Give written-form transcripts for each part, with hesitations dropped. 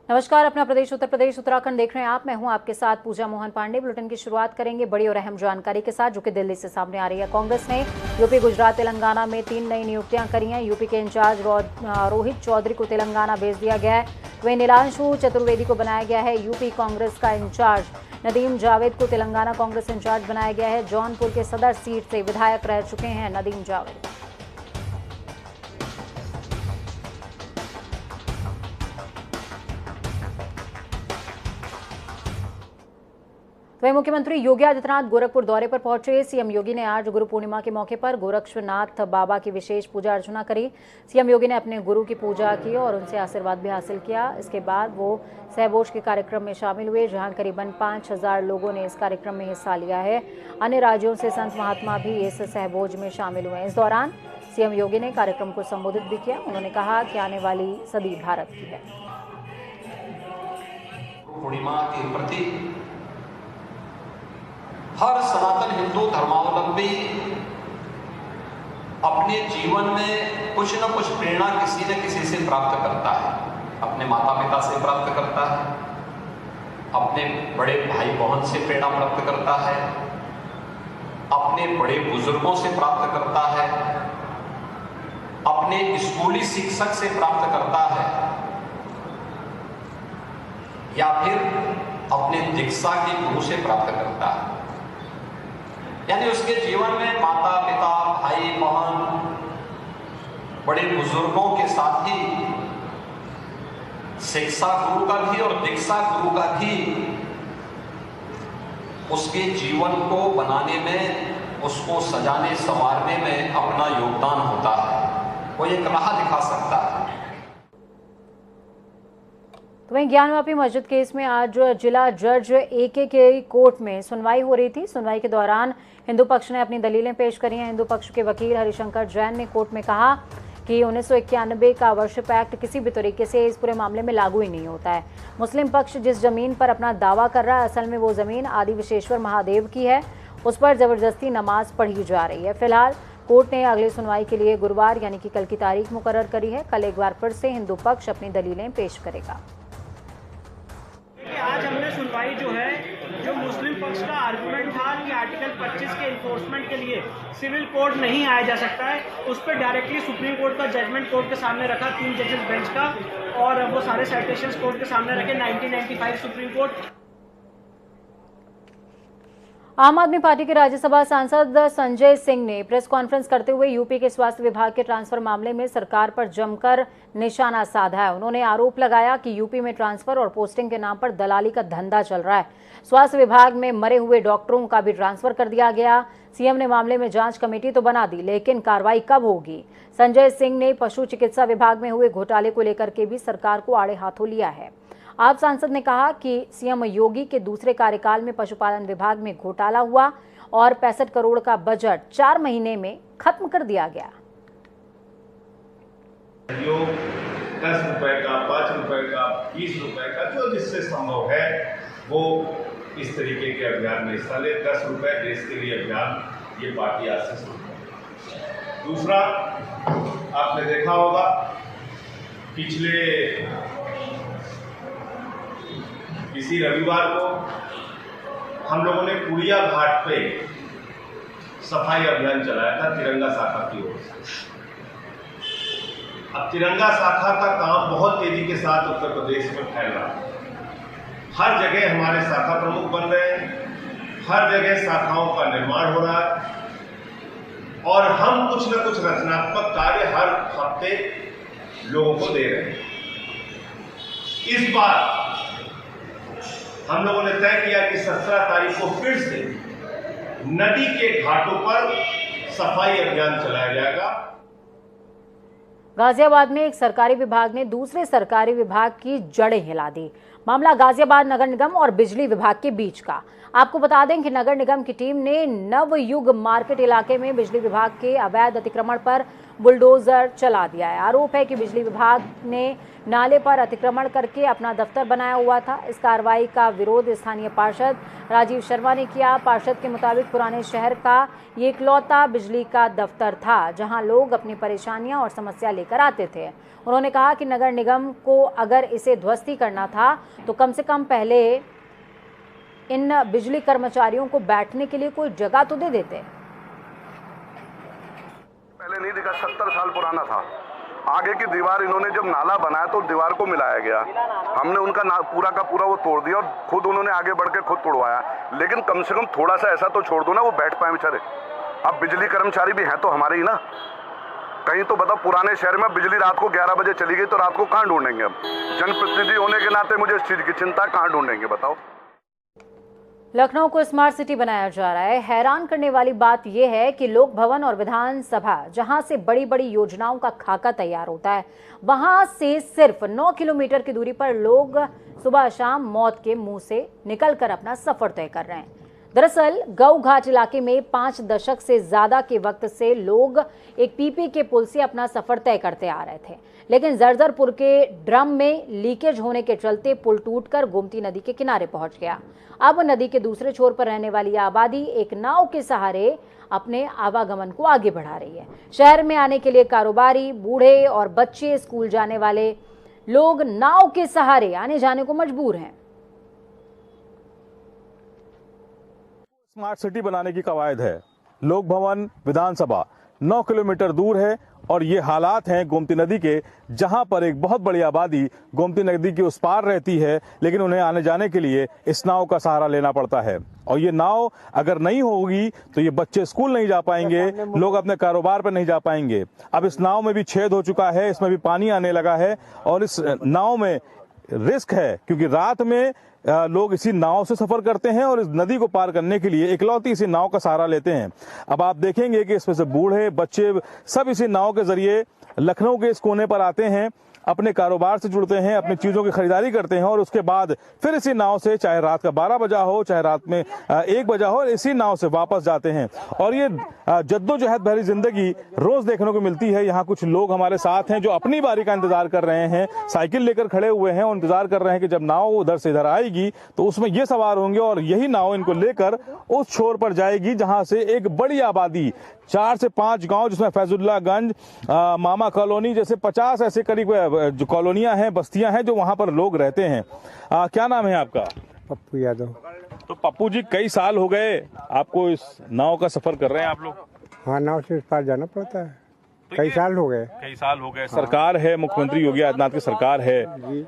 नमस्कार, अपना प्रदेश उत्तर प्रदेश उत्तराखंड देख रहे हैं आप। मैं हूं आपके साथ पूजा मोहन पांडे। बुलेटिन की शुरुआत करेंगे बड़ी और अहम जानकारी के साथ, जो कि दिल्ली से सामने आ रही है। कांग्रेस ने यूपी, गुजरात, तेलंगाना में 3 नई नियुक्तियां करी हैं। यूपी के इंचार्ज रोहित चौधरी को तेलंगाना भेज दिया गया है। वहीं नीलांशु चतुर्वेदी को बनाया गया है यूपी कांग्रेस का इंचार्ज। नदीम जावेद को तेलंगाना कांग्रेस इंचार्ज बनाया गया है। जौनपुर के सदर सीट से विधायक रह चुके हैं नदीम जावेद। वहीं मुख्यमंत्री योगी आदित्यनाथ गोरखपुर दौरे पर पहुंचे। सीएम योगी ने आज गुरु पूर्णिमा के मौके पर गोरक्षनाथ बाबा की विशेष पूजा अर्चना करी। सीएम योगी ने अपने गुरु की पूजा की और उनसे आशीर्वाद भी हासिल किया। इसके बाद वो सहभोज के कार्यक्रम में शामिल हुए, जहां करीबन 5000 लोगों ने इस कार्यक्रम में हिस्सा लिया है। अन्य राज्यों से संत महात्मा भी इस सहभोज में शामिल हुए। इस दौरान सीएम योगी ने कार्यक्रम को संबोधित भी किया। उन्होंने कहा कि आने वाली सदी भारत की है। पूर्णिमा के प्रति हर सनातन हिंदू धर्मावलंबी अपने जीवन में कुछ न कुछ प्रेरणा किसी न किसी से प्राप्त करता है। अपने माता पिता से प्राप्त करता है, अपने बड़े भाई बहन से प्रेरणा प्राप्त करता है, अपने बड़े बुजुर्गों से प्राप्त करता है, अपने स्कूली शिक्षक से प्राप्त करता है, या फिर अपने दीक्षा के गुरु से प्राप्त करता है। यानी उसके जीवन में माता पिता, भाई बहन, बड़े बुजुर्गों के साथ ही शिक्षा गुरु का भी और दीक्षा गुरु का भी उसके जीवन को बनाने में, उसको सजाने संवारने में अपना योगदान होता है। वो एक राह दिखा सकता है। तो वहीं ज्ञानवापी मस्जिद केस में आज जिला जज एके के कोर्ट में सुनवाई हो रही थी। सुनवाई के दौरान हिंदू पक्ष ने अपनी दलीलें पेश करी हैं। हिंदू पक्ष के वकील हरिशंकर जैन ने कोर्ट में कहा कि 1991 का वर्शिप एक्ट किसी भी तरीके से इस पूरे मामले में लागू ही नहीं होता है। मुस्लिम पक्ष जिस जमीन पर अपना दावा कर रहा है, असल में वो जमीन आदि विश्वेश्वर महादेव की है। उस पर जबरदस्ती नमाज पढ़ी जा रही है। फिलहाल कोर्ट ने अगली सुनवाई के लिए गुरुवार यानी कि कल की तारीख मुकर्रर करी है। कल एक बार फिर से हिंदू पक्ष अपनी दलीलें पेश करेगा। आज हमने सुनवाई जो मुस्लिम पक्ष का आर्गुमेंट था कि आर्टिकल 25 के इन्फोर्समेंट के लिए सिविल कोर्ट नहीं आया जा सकता है, उस पर डायरेक्टली सुप्रीम कोर्ट का जजमेंट कोर्ट के सामने रखा, 3 जजेस बेंच का, और वो सारे साइटेशंस कोर्ट के सामने रखे। 1995 सुप्रीम कोर्ट। आम आदमी पार्टी के राज्यसभा सांसद संजय सिंह ने प्रेस कॉन्फ्रेंस करते हुए यूपी के स्वास्थ्य विभाग के ट्रांसफर मामले में सरकार पर जमकर निशाना साधा है। उन्होंने आरोप लगाया कि यूपी में ट्रांसफर और पोस्टिंग के नाम पर दलाली का धंधा चल रहा है। स्वास्थ्य विभाग में मरे हुए डॉक्टरों का भी ट्रांसफर कर दिया गया। सीएम ने मामले में जांच कमेटी तो बना दी, लेकिन कार्रवाई कब होगी? संजय सिंह ने पशु चिकित्सा विभाग में हुए घोटाले को लेकर के भी सरकार को आड़े हाथों लिया है। आप सांसद ने कहा कि सीएम योगी के दूसरे कार्यकाल में पशुपालन विभाग में घोटाला हुआ और 65 करोड़ का बजट 4 महीने में खत्म कर दिया गया। 10 रुपए का, 5 रुपए का, 20 रुपए का, जो जिससे संभव है वो इस तरीके के अभियान में हिस्सा ले। 10 रुपए देश के लिए अभियान ये पार्टी आज से शुरू कर। दूसरा, आपने देखा होगा पिछले इसी रविवार को हम लोगों ने कुड़िया घाट पे सफाई अभियान चलाया था तिरंगा शाखा की ओर से। अब तिरंगा शाखा का काम बहुत तेजी के साथ उत्तर प्रदेश में फैल रहा है। हर जगह हमारे शाखा प्रमुख बन रहे हैं, हर जगह शाखाओं का निर्माण हो रहा है और हम कुछ न कुछ रचनात्मक कार्य हर हफ्ते लोगों को दे रहे हैं। इस बार हम लोगों ने तय किया कि 17 तारीख को फिर से नदी के घाटों पर सफाई अभियान चलाया जाएगा। गाजियाबाद में एक सरकारी विभाग ने दूसरे सरकारी विभाग की जड़ें हिला दी। मामला गाजियाबाद नगर निगम और बिजली विभाग के बीच का। आपको बता दें कि नगर निगम की टीम ने नवयुग मार्केट इलाके में बिजली विभाग के अवैध अतिक्रमण पर बुलडोजर चला दिया है। आरोप है कि बिजली विभाग ने नाले पर अतिक्रमण करके अपना दफ्तर बनाया हुआ था। इस कार्रवाई का विरोध स्थानीय पार्षद राजीव शर्मा ने किया। पार्षद के मुताबिक पुराने शहर का ये इकलौता बिजली का दफ्तर था जहां लोग अपनी परेशानियां और समस्या लेकर आते थे। उन्होंने कहा कि नगर निगम को अगर इसे ध्वस्ती करना था तो कम से कम पहले इन बिजली कर्मचारियों को बैठने के लिए कोई जगह तो दे देते। पहले नहीं दिखा, 70 साल पुराना था। आगे की दीवार इन्होंने जब नाला बनाया तो दीवार को मिलाया गया, हमने उनका पूरा का पूरा वो तोड़ दिया और खुद उन्होंने आगे बढ़ के खुद तोड़वाया। लेकिन कम से कम थोड़ा सा ऐसा तो छोड़ दो ना, वो बैठ पाए बेचारे। अब बिजली कर्मचारी भी हैं तो हमारे ही ना, कहीं तो बताओ पुराने शहर में बिजली रात को 11 बजे चली गई तो रात को कहाँ ढूंढेंगे? अब जनप्रतिनिधि होने के नाते मुझे इस चीज की चिंता, कहाँ ढूंढेंगे बताओ। लखनऊ को स्मार्ट सिटी बनाया जा रहा है। हैरान करने वाली बात यह है कि लोक भवन और विधानसभा जहां से बड़ी बड़ी योजनाओं का खाका तैयार होता है, वहां से सिर्फ 9 किलोमीटर की दूरी पर लोग सुबह शाम मौत के मुंह से निकलकर अपना सफर तय कर रहे हैं। दरअसल गऊ घाट इलाके में 5 दशक से ज्यादा के वक्त से लोग एक पीपी के पुल से अपना सफर तय करते आ रहे थे, लेकिन जर्जरपुर के ड्रम में लीकेज होने के चलते पुल टूटकर गोमती नदी के किनारे पहुंच गया। अब नदी के दूसरे छोर पर रहने वाली आबादी एक नाव के सहारे अपने आवागमन को आगे बढ़ा रही है। शहर में आने के लिए कारोबारी, बूढ़े और बच्चे, स्कूल जाने वाले लोग नाव के सहारे आने जाने को मजबूर हैं। स्मार्ट सिटी बनाने की कवायद है। लोक भवन, विधानसभा 9 किलोमीटर दूर है और ये हालात हैं गोमती नदी के, जहां पर एक बहुत बड़ी आबादी गोमती नदी के उस पार रहती है, लेकिन उन्हें आने जाने के लिए इस नाव का सहारा लेना पड़ता है। और ये नाव अगर नहीं होगी तो ये बच्चे स्कूल नहीं जा पाएंगे, लोग अपने कारोबार पर नहीं जा पाएंगे। अब इस नाव में भी छेद हो चुका है, इसमें भी पानी आने लगा है और इस नाव में रिस्क है क्योंकि रात में लोग इसी नाव से सफर करते हैं और इस नदी को पार करने के लिए इकलौती इसी नाव का सहारा लेते हैं। अब आप देखेंगे कि इसमें से बूढ़े, बच्चे सब इसी नाव के जरिए लखनऊ के इस कोने पर आते हैं, अपने कारोबार से जुड़ते हैं, अपनी चीजों की खरीदारी करते हैं और उसके बाद फिर इसी नाव से, चाहे रात का 12 बजा हो, चाहे रात में 1 बजा हो, इसी नाव से वापस जाते हैं। और ये जद्दोजहद भरी जिंदगी रोज देखने को मिलती है। यहाँ कुछ लोग हमारे साथ हैं जो अपनी बारी का इंतजार कर रहे हैं, साइकिल लेकर खड़े हुए हैं और इंतजार कर रहे हैं कि जब नाव उधर से इधर आएगी तो उसमें ये सवार होंगे और यही नाव इनको लेकर उस छोर पर जाएगी जहां से एक बड़ी आबादी 4 से 5 गांव, जिसमें फैजुल्लागंज, मामा कॉलोनी जैसे 50 ऐसे करीब जो कॉलोनियां हैं, बस्तियां हैं, जो वहां पर लोग रहते हैं। क्या नाम है आपका? पप्पू यादव। तो पप्पू जी, कई साल हो गए आपको इस नाव का सफर कर रहे हैं आप लोग? हाँ, नाव से इस पार जाना पड़ता है। तो कई साल हो गए। हाँ। सरकार है, मुख्यमंत्री योगी आदित्यनाथ की सरकार है जी।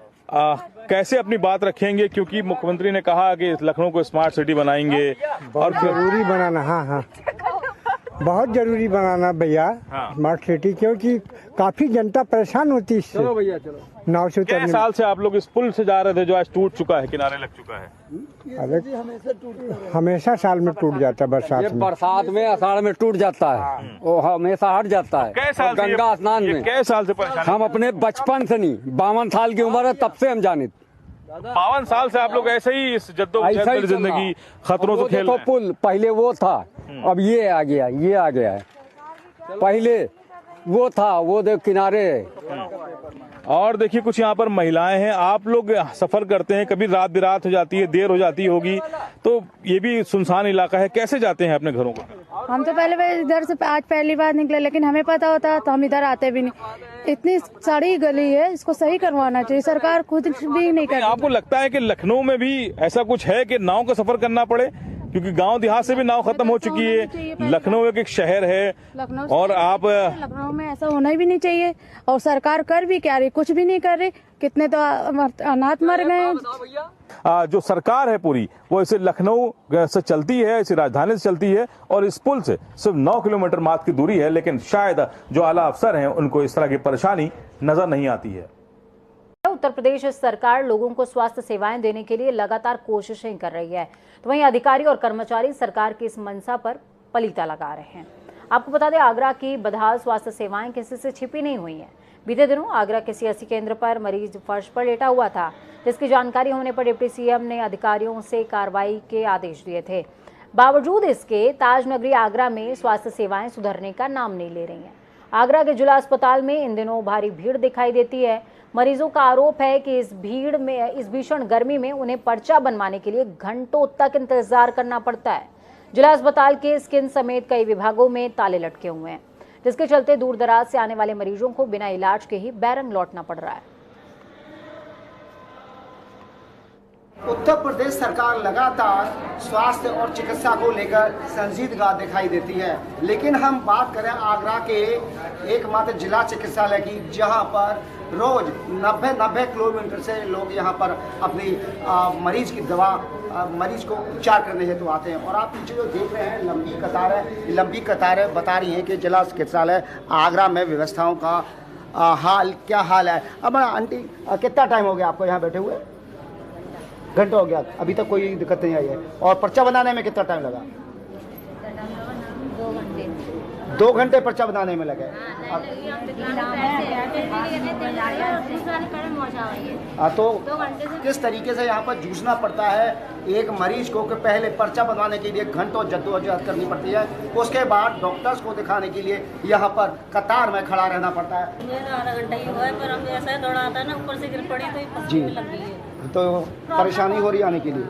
कैसे अपनी बात रखेंगे, क्योंकि मुख्यमंत्री ने कहा कि लखनऊ को स्मार्ट सिटी बनाएंगे और जरूरी बनाना। हाँ, बहुत जरूरी बनाना भैया स्मार्ट सिटी, क्योंकि काफी जनता परेशान होती है इससे। चलो भैया, चलो नाव से उतरने। साल से आप लोग इस पुल से जा रहे थे जो आज टूट चुका है, किनारे लग चुका है? अरे हमेशा साल में टूट जाता है, बरसात में आषाढ़ में टूट जाता है, वो हमेशा हट जाता है। गंगा स्नान में कै साल से परेशान? हम अपने बचपन से नहीं, 52 साल की उम्र है तब से हम जाने। 52 साल से आप लोग ऐसे ही इस जद्दोजहद जिंदगी खतरों से खेल रहे हैं। पुल पहले वो था, अब ये आ गया, ये आ गया है। पहले वो था, वो देख किनारे। और देखिए कुछ यहाँ पर महिलाएं हैं। आप लोग सफर करते हैं, कभी रात बिरात हो जाती है, देर हो जाती होगी, तो ये भी सुनसान इलाका है, कैसे जाते हैं अपने घरों को? हम तो पहले इधर से आज पहली बार निकले, लेकिन हमें पता होता तो हम इधर आते भी नहीं। इतनी सड़ी गली है, इसको सही करवाना चाहिए, सरकार खुद भी नहीं करती। आपको लगता है कि लखनऊ में भी ऐसा कुछ है कि नाव का सफर करना पड़े, क्योंकि गांव देहात से भी नाव खत्म हो चुकी है? लखनऊ एक शहर है और आप लखनऊ में ऐसा होना भी नहीं चाहिए। और सरकार कर भी क्या रही, कुछ भी नहीं कर रही। कितने तो अनाथ मर गए। जो सरकार है पूरी, वो इसे लखनऊ से चलती है, इसी राजधानी से चलती है और इस पुल से सिर्फ 9 किलोमीटर मात्र की दूरी है, लेकिन शायद जो आला अफसर हैं उनको इस तरह की परेशानी नजर नहीं आती है। उत्तर प्रदेश सरकार लोगों को स्वास्थ्य सेवाएं देने के लिए लगातार कोशिशें कर रही है, तो वहीं अधिकारी और कर्मचारी सरकार की इस मंशा पर पलीता लगा रहे हैं। आपको बता दें, आगरा की बदहाल स्वास्थ्य सेवाएं किसी से छिपी नहीं हुई हैं। बीते दिनों आगरा के सीएससी केंद्र पर मरीज फर्श पर लेटा हुआ था, जिसकी जानकारी होने पर डिप्टी सीएम ने अधिकारियों से कार्रवाई के आदेश दिए थे। बावजूद इसके ताज नगरी आगरा में स्वास्थ्य सेवाएं सुधरने का नाम नहीं ले रही हैं। आगरा के जिला अस्पताल में इन दिनों भारी भीड़ दिखाई देती है। मरीजों का आरोप है कि इस भीषण गर्मी में उन्हें पर्चा बनवाने के लिए घंटों तक इंतजार करना पड़ता है। जिला अस्पताल के स्किन समेत कई विभागों में ताले लटके हुए हैं, जिसके चलते दूर दराज से आने वाले मरीजों को बिना इलाज के ही बैरंग लौटना पड़ रहा है। उत्तर प्रदेश सरकार लगातार स्वास्थ्य और चिकित्सा को लेकर संजीदगा दिखाई देती है, लेकिन हम बात करें आगरा के एकमात्र जिला चिकित्सालय की, जहां पर रोज 90 किलोमीटर से लोग यहां पर अपनी मरीज की दवा मरीज को उपचार करने हेतु आते हैं। और आप पीछे जो देख रहे हैं लंबी कतारें बता रही हैं कि जिला चिकित्सालय आगरा में व्यवस्थाओं का क्या हाल है। अब आंटी, कितना टाइम हो गया आपको यहाँ बैठे हुए? घंटा हो गया, अभी तक कोई दिक्कत नहीं आई है। और पर्चा बनाने में कितना टाइम लगा? 2 घंटे पर्चा बनाने में लगे। तो किस तरीके से यहाँ पर जूझना पड़ता है एक मरीज को कि पहले पर्चा बनवाने के लिए घंटों जद्दोजहद करनी पड़ती है, उसके बाद डॉक्टर्स को दिखाने के लिए यहाँ पर कतार में खड़ा रहना पड़ता है। आधा घंटा ही हुआ है, पर हम ऐसा दौड़ा आता है ना, ऊपर से गिर पड़ी तो जी लग गई है, तो परेशानी हो रही है आने के लिए।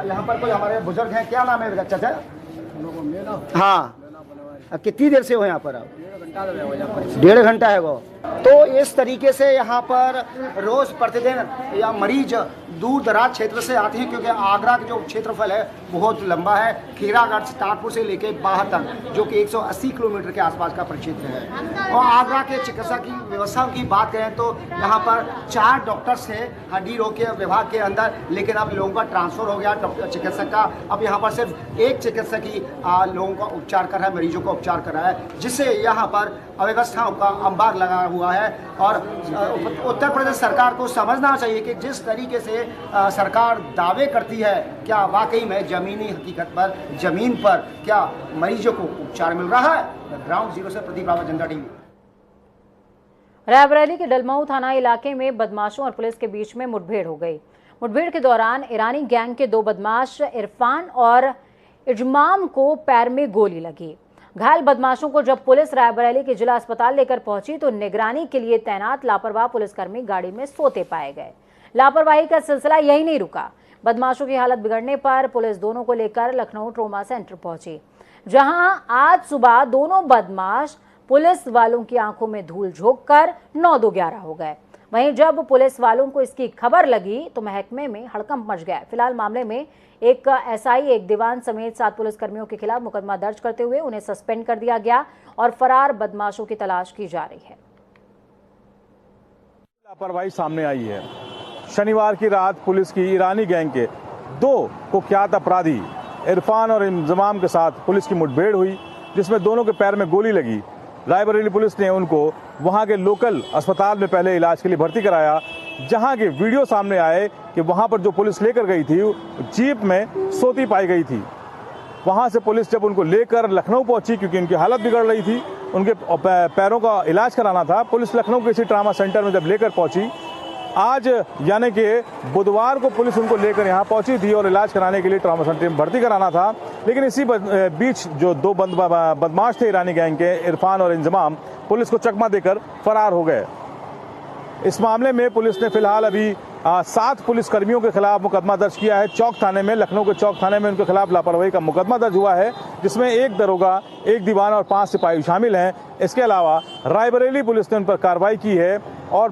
यहाँ पर कोई हमारे बुजुर्ग हैं, क्या नाम है चाचा? हाँ, कितनी देर से हो यहाँ पर? आप 1.5 घंटा है वो। तो इस तरीके से यहाँ पर रोज प्रतिदिन या मरीज दूर दराज क्षेत्र से आते हैं, क्योंकि आगरा का जो क्षेत्रफल है बहुत लंबा है। खीरागढ़ ताजपुर से लेके बाहर तक, जो कि 180 किलोमीटर के आसपास का परिक्षेत्र है। और आगरा के चिकित्सा की व्यवस्थाओं की बात करें तो यहाँ पर 4 डॉक्टर्स थे हड्डी रोग के विभाग के अंदर, लेकिन अब लोगों का ट्रांसफर हो गया चिकित्सक का। अब यहाँ पर सिर्फ एक चिकित्सक ही लोगों का उपचार कर रहा है, मरीजों का उपचार कर रहा है, जिससे यहाँ पर अव्यवस्थाओं का अंबार लगा हुआ है। और उत्तर प्रदेश सरकार को समझना चाहिए कि जिस तरीके से सरकार दावे करती है, क्या वाकई में जमीनी हकीकत पर, जमीन पर क्या मरीजों को उपचार मिल रहा है? ग्राउंड जीरो से प्रदीप रावत, जनता टीवी। रायबरेली के डलमऊ थाना इलाके में बदमाशों और पुलिस के बीच में मुठभेड़ हो गई। मुठभेड़ के दौरान ईरानी गैंग के 2 बदमाश इरफान और इजमाम को पैर में गोली लगी। घायल बदमाशों को जब पुलिस रायबरेली के जिला अस्पताल लेकर पहुंची तो निगरानी के लिए तैनात लापरवाह पुलिसकर्मी गाड़ी में सोते पाए गए। लापरवाही का सिलसिला यही नहीं रुका। बदमाशों की हालत बिगड़ने पर पुलिस दोनों को लेकर लखनऊ ट्रॉमा सेंटर पहुंची, जहां आज सुबह दोनों बदमाश पुलिस वालों की आंखों में धूल झोंककर 9-2-11 हो गए। वहीं जब पुलिस वालों को इसकी खबर लगी तो महकमे में हड़कंप मच गया। फिलहाल मामले में एक एसआई, एक दीवान समेत 7 पुलिसकर्मियों के खिलाफ मुकदमा दर्ज करते हुए उन्हें सस्पेंड कर दिया गया और फरार बदमाशों की तलाश की जा रही है। लापरवाही सामने आई है। शनिवार की रात पुलिस की ईरानी गैंग के 2 कुख्यात अपराधी इरफान और इंजमाम के साथ पुलिस की मुठभेड़ हुई, जिसमें दोनों के पैर में गोली लगी। रायबरेली पुलिस ने उनको वहां के लोकल अस्पताल में पहले इलाज के लिए भर्ती कराया, जहां के वीडियो सामने आए कि वहां पर जो पुलिस लेकर गई थी जीप में सोती पाई गई थी। वहां से पुलिस जब उनको लेकर लखनऊ पहुंची, क्योंकि उनकी हालत बिगड़ रही थी, उनके पैरों का इलाज कराना था, पुलिस लखनऊ के इसी ट्रामा सेंटर में जब लेकर पहुंची, आज यानी कि बुधवार को पुलिस उनको लेकर यहां पहुंची थी और इलाज कराने के लिए ट्रामा सेंटर में भर्ती कराना था। लेकिन इसी बीच जो 2 बदमाश थे ईरानी गैंग के, इरफान और इंजमाम, पुलिस को चकमा देकर फरार हो गए। इस मामले में पुलिस ने फिलहाल अभी 7 पुलिसकर्मियों के खिलाफ मुकदमा दर्ज किया है। चौक थाने में, लखनऊ के चौक थाने में उनके खिलाफ लापरवाही का मुकदमा दर्ज हुआ है, जिसमें 1 दरोगा, 1 दीवान और 5 सिपाही शामिल हैं। इसके अलावा रायबरेली पुलिस ने उन पर कार्रवाई की है और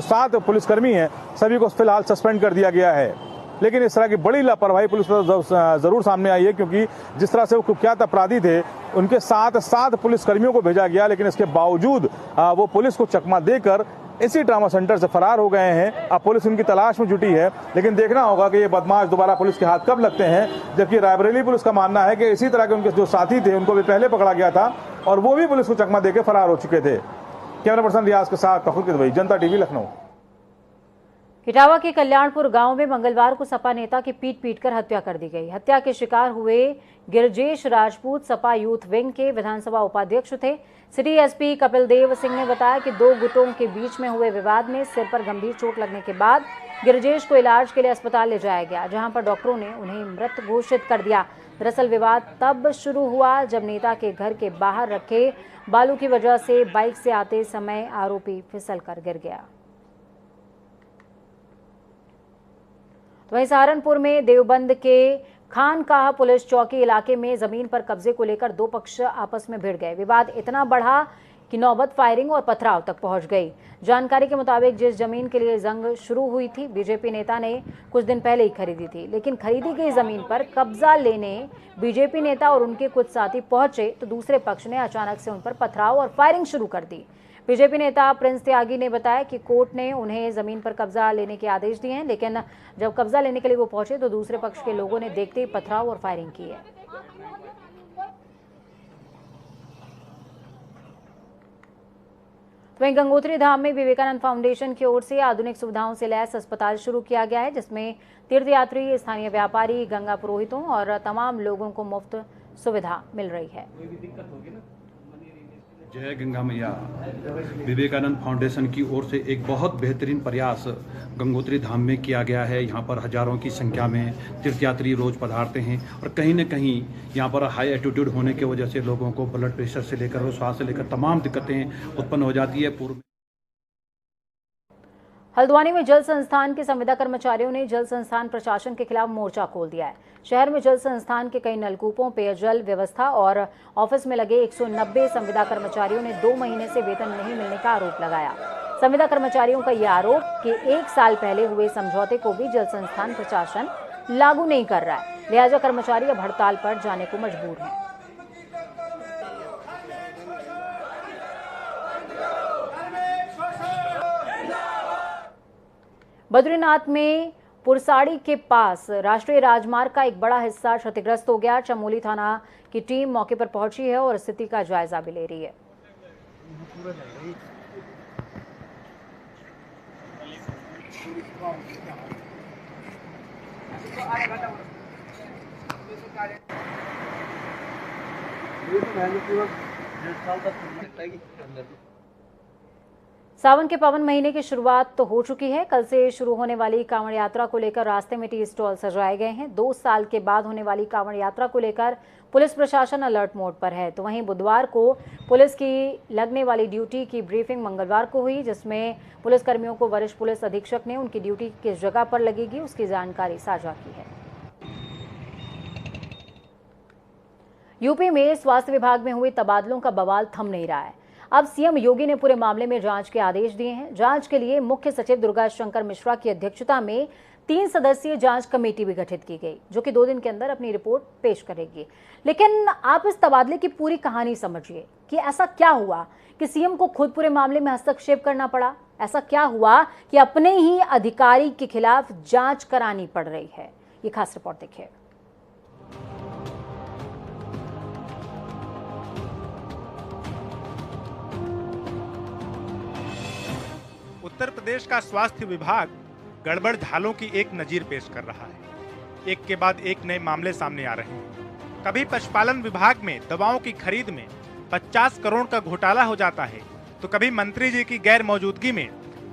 7 पुलिसकर्मी हैं, सभी को फिलहाल सस्पेंड कर दिया गया है। लेकिन इस तरह की बड़ी लापरवाही पुलिस पर जरूर सामने आई है, क्योंकि जिस तरह से वो कुख्यात अपराधी थे, उनके साथ 7 पुलिसकर्मियों को भेजा गया, लेकिन इसके बावजूद वो पुलिस को चकमा देकर इसी ट्रामा सेंटर से फरार हो गए हैं। अब पुलिस उनकी तलाश में जुटी है, लेकिन देखना होगा कि ये बदमाश दोबारा पुलिस के हाथ कब लगते हैं। जबकि रायबरेली पुलिस का मानना है कि इसी तरह के उनके जो साथी थे उनको भी पहले पकड़ा गया था और वो भी पुलिस को चकमा देकर फरार हो चुके थे। कैमरा पर्सन रियाज के साथ फखरुद्दीन दुबई, जनता टीवी, लखनऊ। इटावा के कल्याणपुर गांव में मंगलवार को सपा नेता की पीट-पीटकर हत्या कर दी गई। हत्या के शिकार हुए गिरजेश राजपूत सपा यूथ विंग के विधानसभा उपाध्यक्ष थे। सिटी एसपी कपिल देव सिंह ने बताया कि दो गुटों के बीच में हुए विवाद में सिर पर गंभीर चोट लगने के बाद गिरजेश को इलाज के लिए अस्पताल ले जाया गया, जहां पर डॉक्टरों ने उन्हें मृत घोषित कर दिया। दरअसल विवाद तब शुरू हुआ जब नेता के घर के बाहर रखे बालू की वजह से बाइक से आते समय आरोपी फिसलकर गिर गया। तो वहीं सहारनपुर में देवबंद के खानकाह पुलिस चौकी इलाके में जमीन पर कब्जे को लेकर दो पक्ष आपस में भिड़ गए। विवाद इतना बढ़ा कि नौबत फायरिंग और पथराव तक पहुंच गई। जानकारी के मुताबिक जिस जमीन के लिए जंग शुरू हुई थी, बीजेपी नेता ने कुछ दिन पहले ही खरीदी थी, लेकिन खरीदी गई जमीन पर कब्जा लेने बीजेपी नेता और उनके कुछ साथी पहुंचे तो दूसरे पक्ष ने अचानक से उन पर पथराव और फायरिंग शुरू कर दी। बीजेपी नेता प्रिंस त्यागी ने बताया कि कोर्ट ने उन्हें जमीन पर कब्जा लेने के आदेश दिए हैं, लेकिन जब कब्जा लेने के लिए वो पहुंचे तो दूसरे पक्ष के लोगों ने देखते ही पथराव और फायरिंग की है। वहीं गंगोत्री धाम में विवेकानंद फाउंडेशन की ओर से आधुनिक सुविधाओं से लैस अस्पताल शुरू किया गया है, जिसमें तीर्थयात्री, स्थानीय व्यापारी, गंगा पुरोहितों और तमाम लोगों को मुफ्त सुविधा मिल रही है। जय गंगा मैया विवेकानंद फाउंडेशन की ओर से एक बहुत बेहतरीन प्रयास गंगोत्री धाम में किया गया है। यहाँ पर हजारों की संख्या में तीर्थयात्री रोज पधारते हैं और कहीं न कहीं यहाँ पर हाई एल्टीट्यूड होने की वजह से लोगों को ब्लड प्रेशर से लेकर श्वास से लेकर तमाम दिक्कतें उत्पन्न हो जाती है। पूर्व हल्द्वानी में जल संस्थान के संविदा कर्मचारियों ने जल संस्थान प्रशासन के खिलाफ मोर्चा खोल दिया है। शहर में जल संस्थान के कई नलकूपों, पेयजल व्यवस्था और ऑफिस में लगे 190 संविदा कर्मचारियों ने 2 महीने से वेतन नहीं मिलने का आरोप लगाया। संविदा कर्मचारियों का यह आरोप कि 1 साल पहले हुए समझौते को भी जल संस्थान प्रशासन लागू नहीं कर रहा है, लिहाजा कर्मचारी अब हड़ताल पर जाने को मजबूर हैं। बद्रीनाथ में पुरसाड़ी के पास राष्ट्रीय राजमार्ग का एक बड़ा हिस्सा क्षतिग्रस्त हो गया। चमोली थाना की टीम मौके पर पहुंची है और स्थिति का जायजा भी ले रही है। सावन के पावन महीने की शुरुआत तो हो चुकी है। कल से शुरू होने वाली कांवड़ यात्रा को लेकर रास्ते में टी स्टॉल सजाए गए हैं। 2 साल के बाद होने वाली कांवड़ यात्रा को लेकर पुलिस प्रशासन अलर्ट मोड पर है। तो वहीं बुधवार को पुलिस की लगने वाली ड्यूटी की ब्रीफिंग मंगलवार को हुई, जिसमें पुलिसकर्मियों को वरिष्ठ पुलिस अधीक्षक ने उनकी ड्यूटी किस जगह पर लगेगी उसकी जानकारी साझा की है। यूपी में स्वास्थ्य विभाग में हुए तबादलों का बवाल थम नहीं रहा है। अब सीएम योगी ने पूरे मामले में जांच के आदेश दिए हैं। जांच के लिए मुख्य सचिव दुर्गा शंकर मिश्रा की अध्यक्षता में 3 सदस्यीय जांच कमेटी भी गठित की गई, जो कि 2 दिन के अंदर अपनी रिपोर्ट पेश करेगी। लेकिन आप इस तबादले की पूरी कहानी समझिए कि ऐसा क्या हुआ कि सीएम को खुद पूरे मामले में हस्तक्षेप करना पड़ा। ऐसा क्या हुआ कि अपने ही अधिकारी के खिलाफ जांच करानी पड़ रही है। ये खास रिपोर्ट देखिए। उत्तर प्रदेश का स्वास्थ्य विभाग गड़बड़ झालों की एक नजीर पेश कर रहा है। एक के बाद एक नए मामले सामने आ रहे हैं। कभी पशुपालन विभाग में दवाओं की खरीद में 50 करोड़ का घोटाला हो जाता है, तो कभी मंत्री जी की गैर मौजूदगी में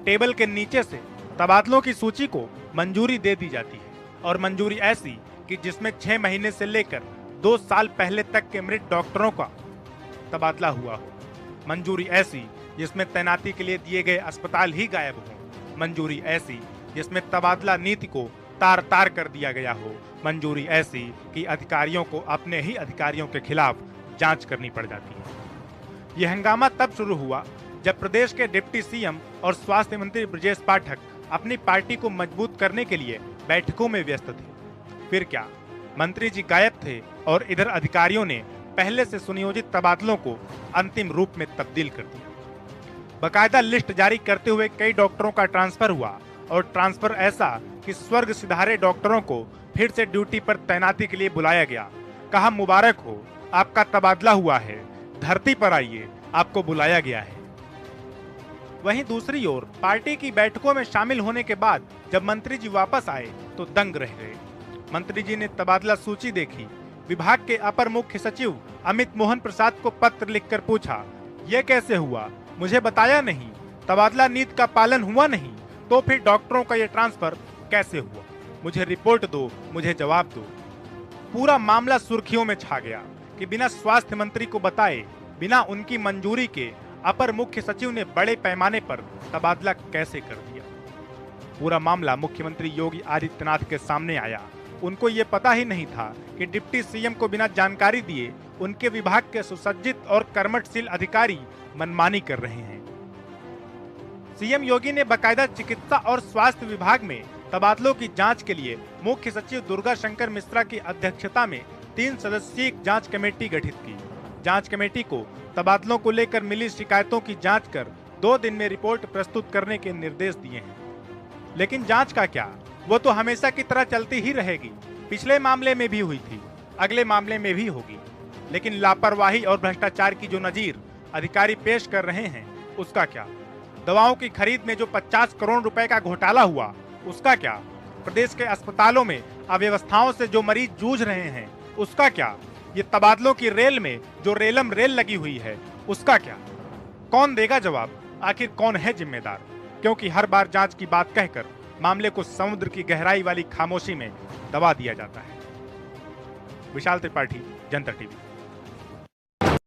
टेबल के नीचे से तबादलों की सूची को मंजूरी दे दी जाती है। और मंजूरी ऐसी कि जिसमें 6 महीने से लेकर 2 साल पहले तक के मृत डॉक्टरों का तबादला हुआ हो। मंजूरी ऐसी जिसमें तैनाती के लिए दिए गए अस्पताल ही गायब हों। मंजूरी ऐसी जिसमें तबादला नीति को तार तार कर दिया गया हो। मंजूरी ऐसी कि अधिकारियों को अपने ही अधिकारियों के खिलाफ जांच करनी पड़ जाती है। यह हंगामा तब शुरू हुआ जब प्रदेश के डिप्टी सीएम और स्वास्थ्य मंत्री ब्रजेश पाठक अपनी पार्टी को मजबूत करने के लिए बैठकों में व्यस्त थे। फिर क्या, मंत्री जी गायब थे और इधर अधिकारियों ने पहले से सुनियोजित तबादलों को अंतिम रूप में तब्दील कर दिया। बकायदा लिस्ट जारी करते हुए कई डॉक्टरों का ट्रांसफर हुआ और ट्रांसफर ऐसा कि स्वर्ग सिधारे डॉक्टरों को फिर से ड्यूटी पर तैनाती के लिए बुलाया गया। कहा, मुबारक हो, आपका तबादला हुआ है, धरती पर आइए, आपको बुलाया गया है। वहीं दूसरी ओर पार्टी की बैठकों में शामिल होने के बाद जब मंत्री जी वापस आए तो दंग रह गए। मंत्री जी ने तबादला सूची देखी, विभाग के अपर मुख्य सचिव अमित मोहन प्रसाद को पत्र लिखकर पूछा, ये कैसे हुआ, मुझे बताया नहीं, तबादला नीति का पालन हुआ नहीं, तो फिर डॉक्टरों का ये ट्रांसफर कैसे हुआ, मुझे रिपोर्ट दो, मुझे जवाब दो। पूरा मामला सुर्खियों में छा गया कि बिना स्वास्थ्य मंत्री को बताए, बिना उनकी मंजूरी के अपर मुख्य सचिव ने बड़े पैमाने पर तबादला कैसे कर दिया। पूरा मामला मुख्यमंत्री योगी आदित्यनाथ के सामने आया। उनको ये पता ही नहीं था कि डिप्टी सीएम को बिना जानकारी दिए उनके विभाग के सुसज्जित और कर्मठशील अधिकारी मनमानी कर रहे हैं। सीएम योगी ने बकायदा चिकित्सा और स्वास्थ्य विभाग में तबादलों की जांच के लिए मुख्य सचिव दुर्गा शंकर मिश्रा की अध्यक्षता में 3 सदस्यीय जांच कमेटी गठित की। जांच कमेटी को तबादलों को लेकर मिली शिकायतों की जांच कर 2 दिन में रिपोर्ट प्रस्तुत करने के निर्देश दिए हैं। लेकिन जांच का क्या, वो तो हमेशा की तरह चलती ही रहेगी। पिछले मामले में भी हुई थी, अगले मामले में भी होगी। लेकिन लापरवाही और भ्रष्टाचार की जो नजीर अधिकारी पेश कर रहे हैं, उसका क्या? दवाओं की खरीद में जो 50 करोड़ रुपए का घोटाला हुआ, उसका क्या? प्रदेश के अस्पतालों में अव्यवस्थाओं से जो मरीज जूझ रहे हैं, उसका क्या? ये तबादलों की रेल में जो रेलम रेल लगी हुई है, उसका क्या? कौन देगा जवाब? आखिर कौन है जिम्मेदार? क्योंकि हर बार जांच की बात कहकर मामले को समुद्र की गहराई वाली खामोशी में दबा दिया जाता है। विशाल त्रिपाठी, जनता टीवी।